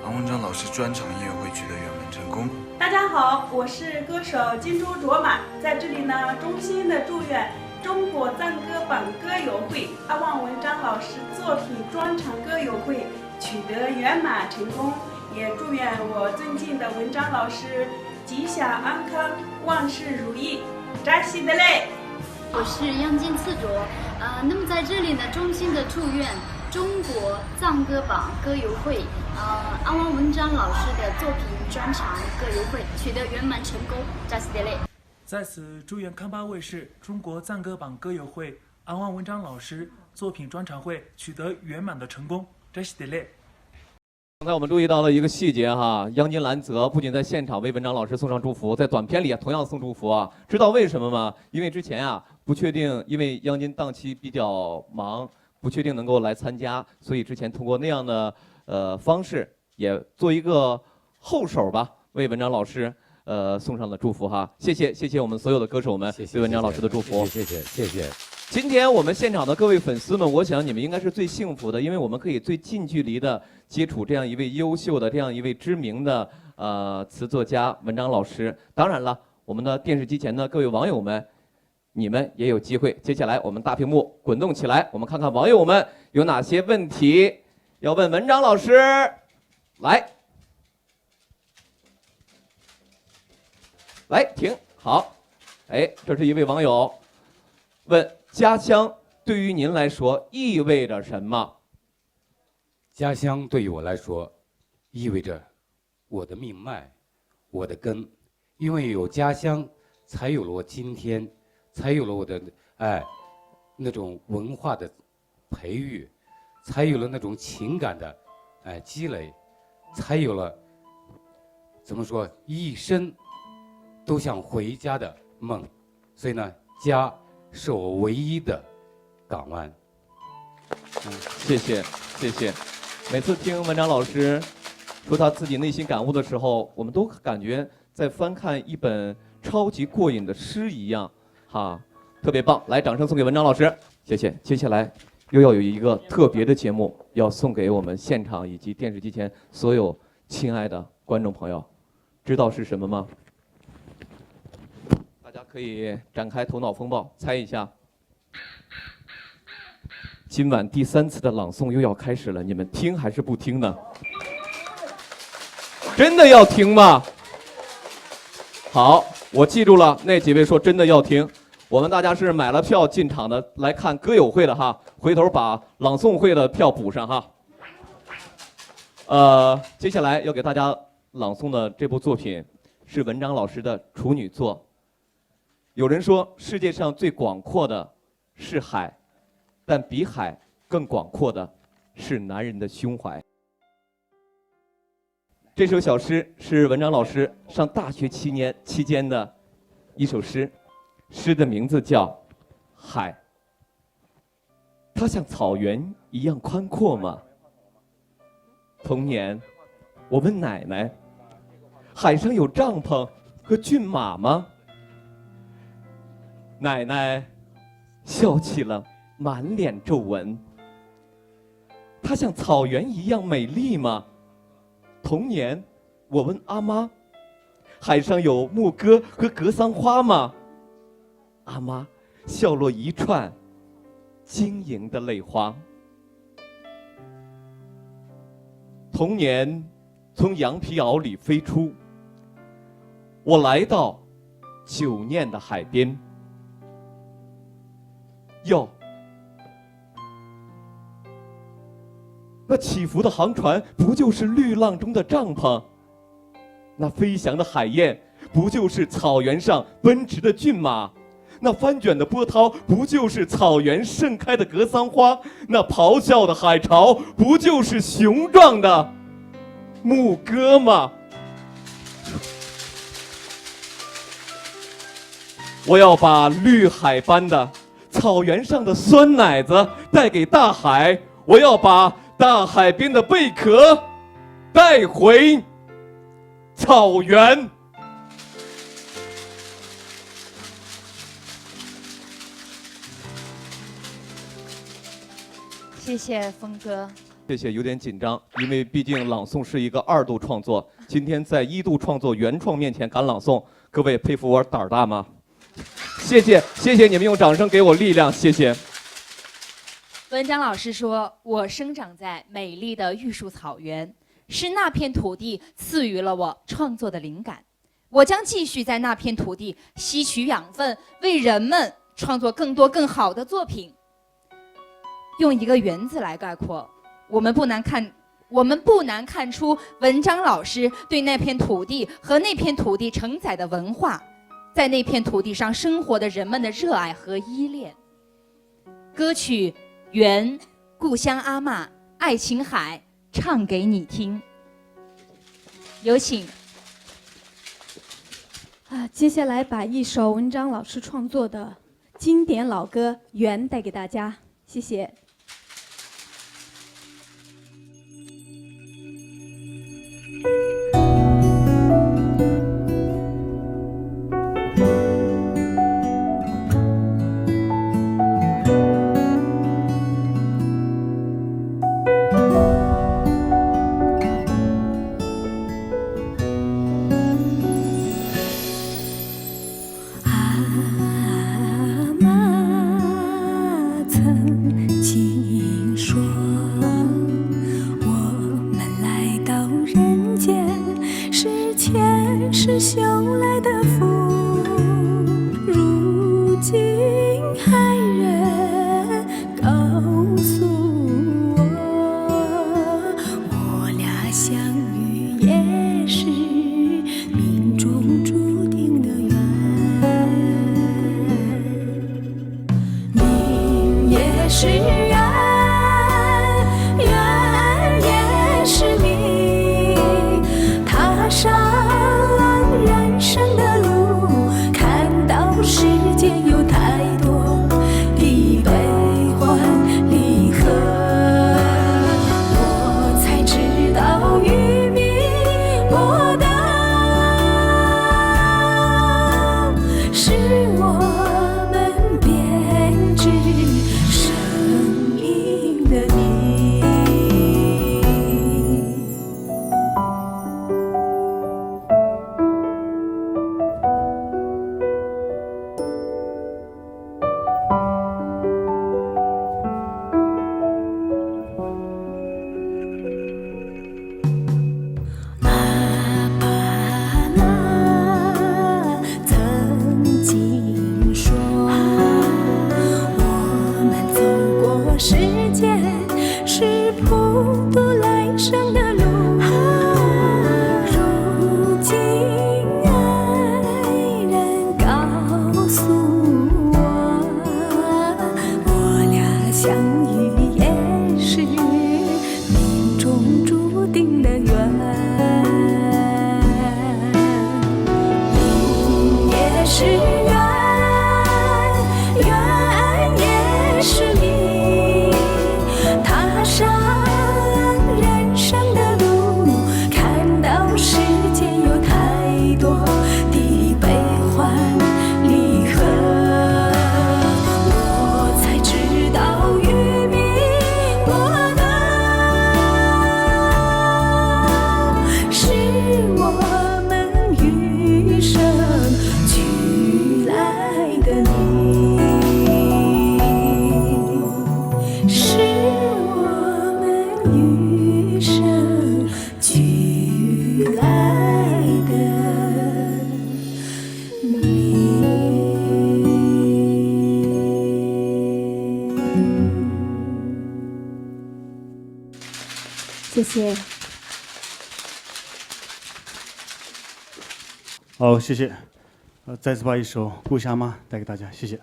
昂文章老师专场音乐会取得圆满成功。大家好，我是歌手金珠卓玛，在这里呢，衷心的祝愿中国藏歌榜歌友会阿旺文章老师作品专场歌友会取得圆满成功，也祝愿我尊敬的文章老师吉祥安康，万事如意。扎西德勒。我是央金次卓，那么在这里呢，衷心的祝愿中国藏歌榜歌友会，阿旺文章老师的作品专场歌友会取得圆满成功。扎西德勒。在此祝愿康巴卫视中国藏歌榜歌友会阿旺文章老师作品专场会取得圆满的成功。扎西德勒。刚才我们注意到了一个细节哈，央金兰泽不仅在现场为文章老师送上祝福，在短片里同样送祝福啊。知道为什么吗？因为之前啊不确定，因为央金档期比较忙，不确定能够来参加，所以之前通过那样的方式，也做一个后手吧，为文章老师送上了祝福哈。谢谢我们所有的歌手们对文章老师的祝福。谢谢。今天我们现场的各位粉丝们，我想你们应该是最幸福的，因为我们可以最近距离的接触这样一位优秀的、这样一位知名的词作家文章老师。当然了，我们的电视机前的各位网友们，你们也有机会。接下来我们大屏幕滚动起来，我们看看网友们有哪些问题要问文章老师。来，停，好。这是一位网友问。家乡对于您来说意味着什么？家乡对于我来说，意味着我的命脉，我的根。因为有家乡，才有了我今天，才有了我的那种文化的培育，才有了那种情感的积累，才有了怎么说一生都想回家的梦。所以呢，家是我唯一的港湾。谢谢。每次听文章老师说他自己内心感悟的时候，我们都感觉在翻看一本超级过瘾的诗一样，哈，特别棒！来，掌声送给文章老师，谢谢。接下来又要有一个特别的节目要送给我们现场以及电视机前所有亲爱的观众朋友，知道是什么吗？大家可以展开头脑风暴，猜一下。今晚第3次的朗诵又要开始了，你们听还是不听呢？真的要听吗？好，我记住了，那几位说真的要听。我们大家是买了票进场的，来看歌友会的哈，回头把朗诵会的票补上哈。接下来要给大家朗诵的这部作品是文章老师的处女作。有人说世界上最广阔的是海，但比海更广阔的是男人的胸怀。这首小诗是文章老师上大学期间的一首诗，诗的名字叫《海》。它像草原一样宽阔吗？童年，我问奶奶，海上有帐篷和骏马吗？奶奶笑起了，满脸皱纹。它像草原一样美丽吗？童年，我问阿妈，海上有牧歌和格桑花吗？阿妈笑落一串晶莹的泪花。童年从羊皮袄里飞出，我来到久念的海边。哟，那起伏的航船不就是绿浪中的帐篷？那飞翔的海燕不就是草原上奔驰的骏马？那翻卷的波涛不就是草原盛开的格桑花？那咆哮的海潮不就是雄壮的牧歌吗？我要把绿海般的草原上的酸奶子带给大海，我要把大海边的贝壳带回草原。谢谢峰哥。谢谢，有点紧张，因为毕竟朗诵是一个2度创作，今天在1度创作原创面前敢朗诵，各位佩服我胆儿大吗？谢谢，谢谢你们用掌声给我力量，谢谢。文章老师说：“我生长在美丽的玉树草原，是那片土地赐予了我创作的灵感。我将继续在那片土地吸取养分，为人们创作更多更好的作品。”用一个“缘”字来概括，我们不难看出文章老师对那片土地和那片土地承载的文化，在那片土地上生活的人们的热爱和依恋。歌曲《缘》，故乡阿嬷，爱琴海，唱给你听。有请。接下来把一首文章老师创作的经典老歌《缘》带给大家，谢谢。是修来的福，如今还人告诉我，我俩相遇也是命中注定的缘，命也是缘，缘也是命，踏上人生的路，看到世界有太多的悲欢离合，我才知道与命搏斗是我们编织生命的谜。时间是普渡来生的路，如今爱人告诉我，我俩相遇也是命中注定的缘，命也是缘，缘也是命，踏上人生的路，看到世界有太多的悲欢离合，我才知道与命搏斗是我们余生聚来的谜，是我们余生聚来的谜。谢谢。好，谢谢。再次把一首《故乡妈》带给大家，谢谢。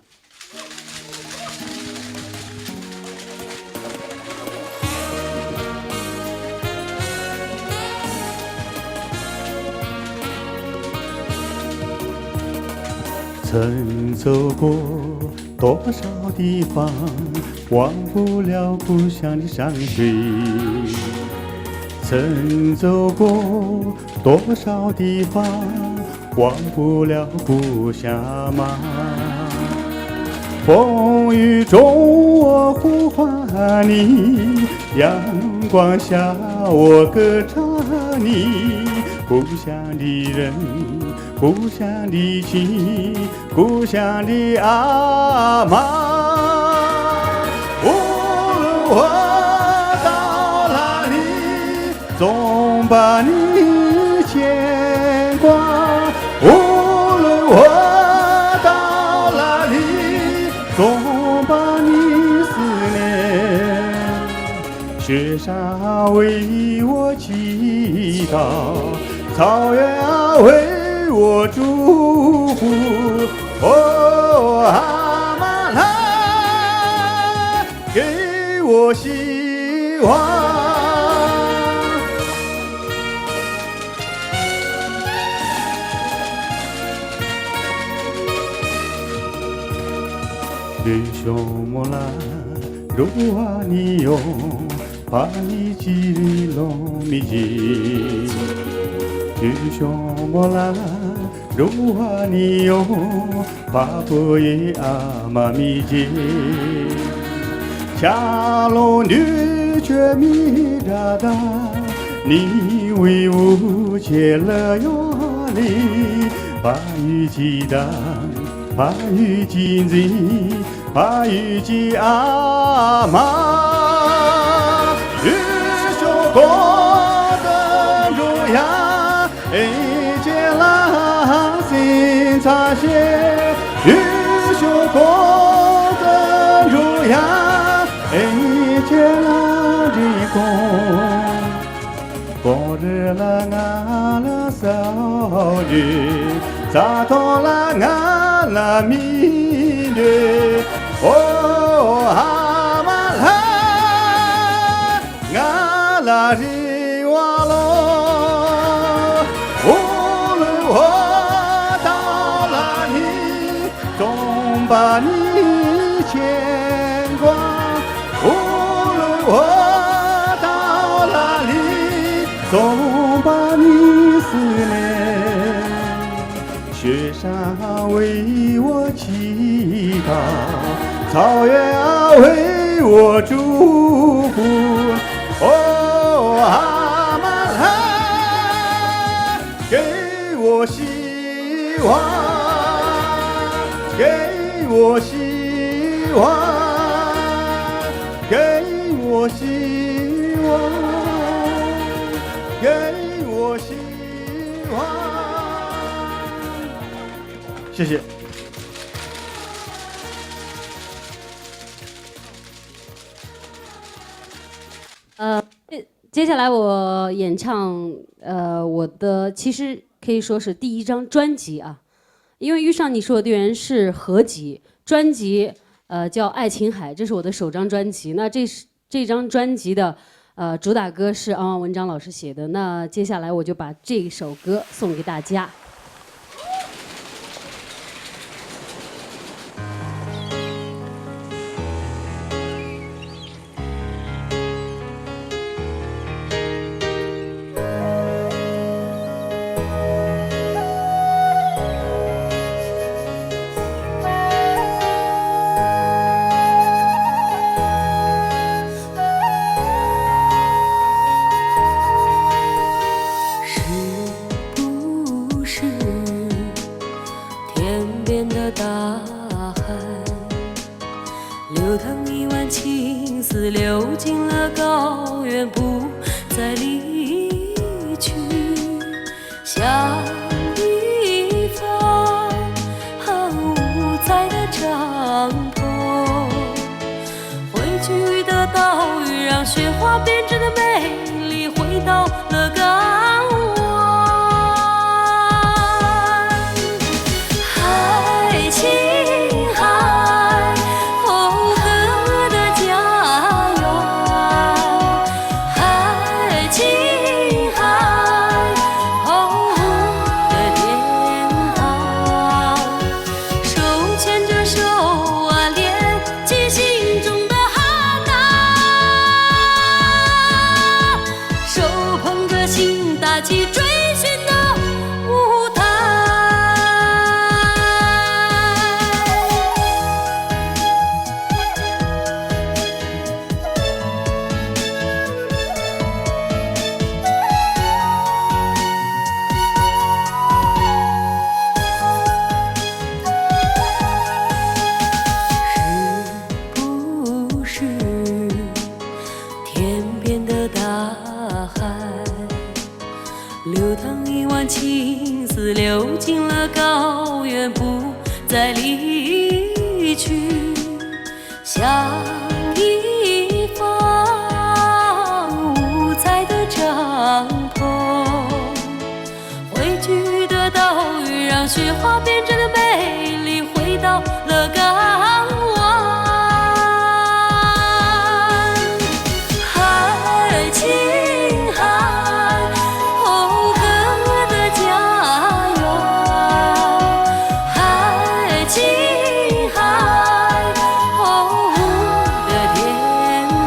曾走过多少地方，忘不了故乡的山水。曾走过多少地方，忘不了故乡吗？风雨中我呼唤你，阳光下我歌唱你。故乡的人，故乡的情，故乡的阿妈。无论我到哪里，总把你牵挂。无论我到哪里，总把你思念。雪山为我祈祷，草原啊为我祝福。哦，阿妈来给我希望。Rishomula ruhaniyo pani jirilo miji Rishomula ruhaniyo papoye amamiji Chalo女却迷着的，你为我结了压力，把雨季的。把雨季子，把雨季阿妈，日手过的路呀，一节拉心擦血，日手过的路呀，一节拉的空。过日了俺了少女，咋到了俺了迷女？哦，阿妈来，俺了日瓦罗。无论我到哪里，总把你牵挂。无论我到哪里，总把你思念。雪山为我祈祷，草原啊为我祝福。哦，阿妈来给我希望，给我希望，给我希望，给我希望。谢谢。接下来我演唱我的其实可以说是第一张专辑啊，因为遇上你是我的缘是合集，专辑叫《爱琴海》，这是我的首张专辑。那这张专辑的主打歌是安王文章老师写的，那接下来我就把这首歌送给大家。手捧大气追寻的舞台。情丝流进了高原，不再离去，像一方五彩的帐篷。汇聚的岛屿让雪花变成了美丽，回到了港湾。海青海，哦，哥的家园。海青海，哦，的天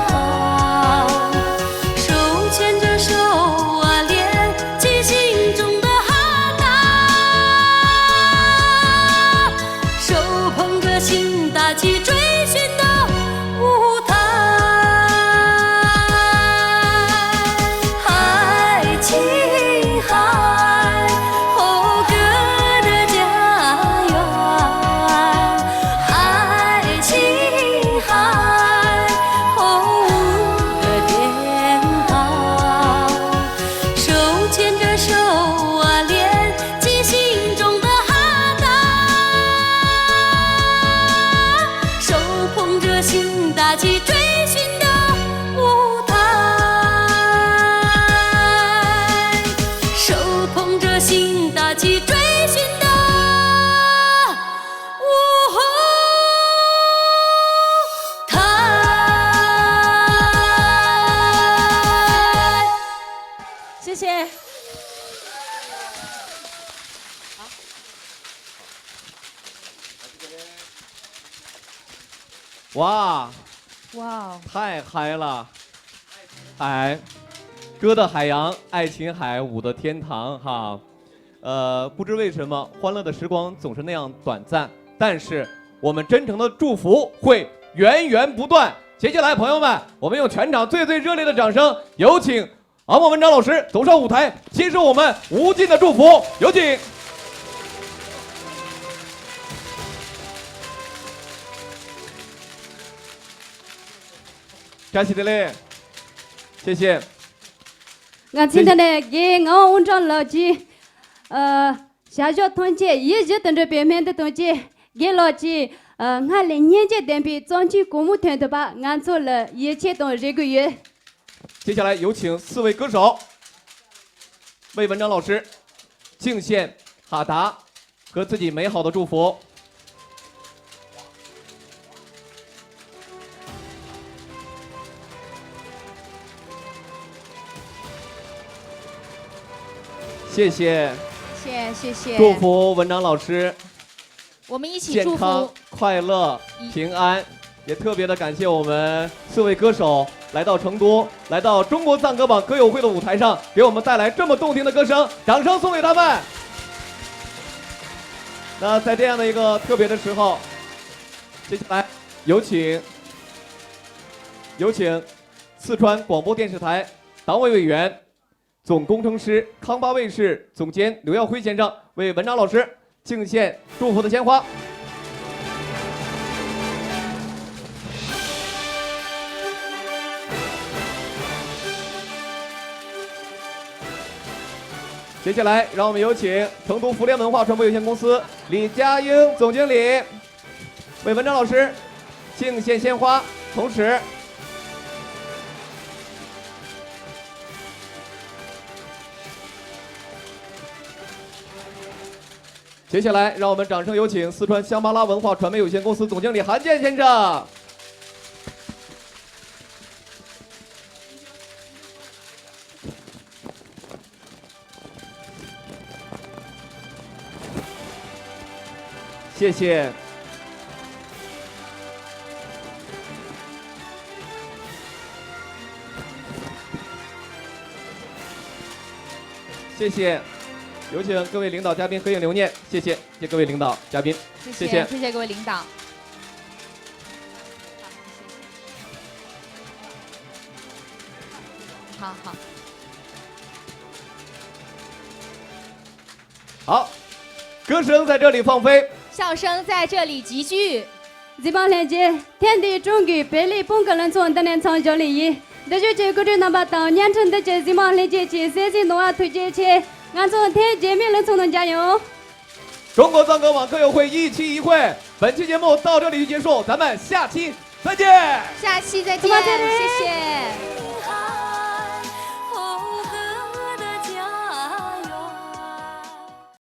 堂。手牵着手啊，连起心中的哈达，手捧着心，大气追寻的舞台。海青海，哦，哥的家园。海青海，哦，的天堂。手牵着手啊，连起心中的哈达，手捧着心，大气追寻的舞台。手捧着心，大气追寻的舞台。谢谢。哇，哇哦，太嗨了！海，歌的海洋，爱琴海，舞的天堂，哈。不知为什么，欢乐的时光总是那样短暂，但是我们真诚的祝福会源源不断。接下来，朋友们，我们用全场最热烈的掌声，有请昂莫文章老师走上舞台，接受我们无尽的祝福，有请。感谢的嘞，谢谢。俺今天呢给俺文章老几，下校同学一直等着表面的同学给老几，俺来年级单位装起公务团的吧，俺做了一切都这个月。接下来有请4位歌手为文章老师敬献哈达和自己美好的祝福。谢谢，谢谢。祝福文章老师我们一起健祝康福。快乐平安，也特别的感谢我们4位歌手来到成都，来到中国赞歌榜歌友会的舞台上，给我们带来这么动听的歌声，掌声送给他们。那在这样的一个特别的时候，接下来有请四川广播电视台党委委员、总工程师、康巴卫视总监刘耀辉先生为文章老师敬献祝福的鲜花。接下来，让我们有请成都福联文化传播有限公司李佳英总经理为文章老师敬献鲜花，同时接下来，让我们掌声有请四川香巴拉文化传媒有限公司总经理韩建先生。谢谢。谢谢。有请各位领导嘉宾合影留念，谢谢，谢各位领导嘉宾，谢谢，谢谢各位领导。好。好，歌声在这里放飞，笑声在这里集聚。地方连接，天地中举，百里本个人从等年长久利益。这就结果就能把当年成的这地方连接起，三星动画推荐起，俺从天见面人从能加油。中国藏歌网歌友会一期一会，本期节目到这里就结束，咱们下期再见。下期再见，谢谢。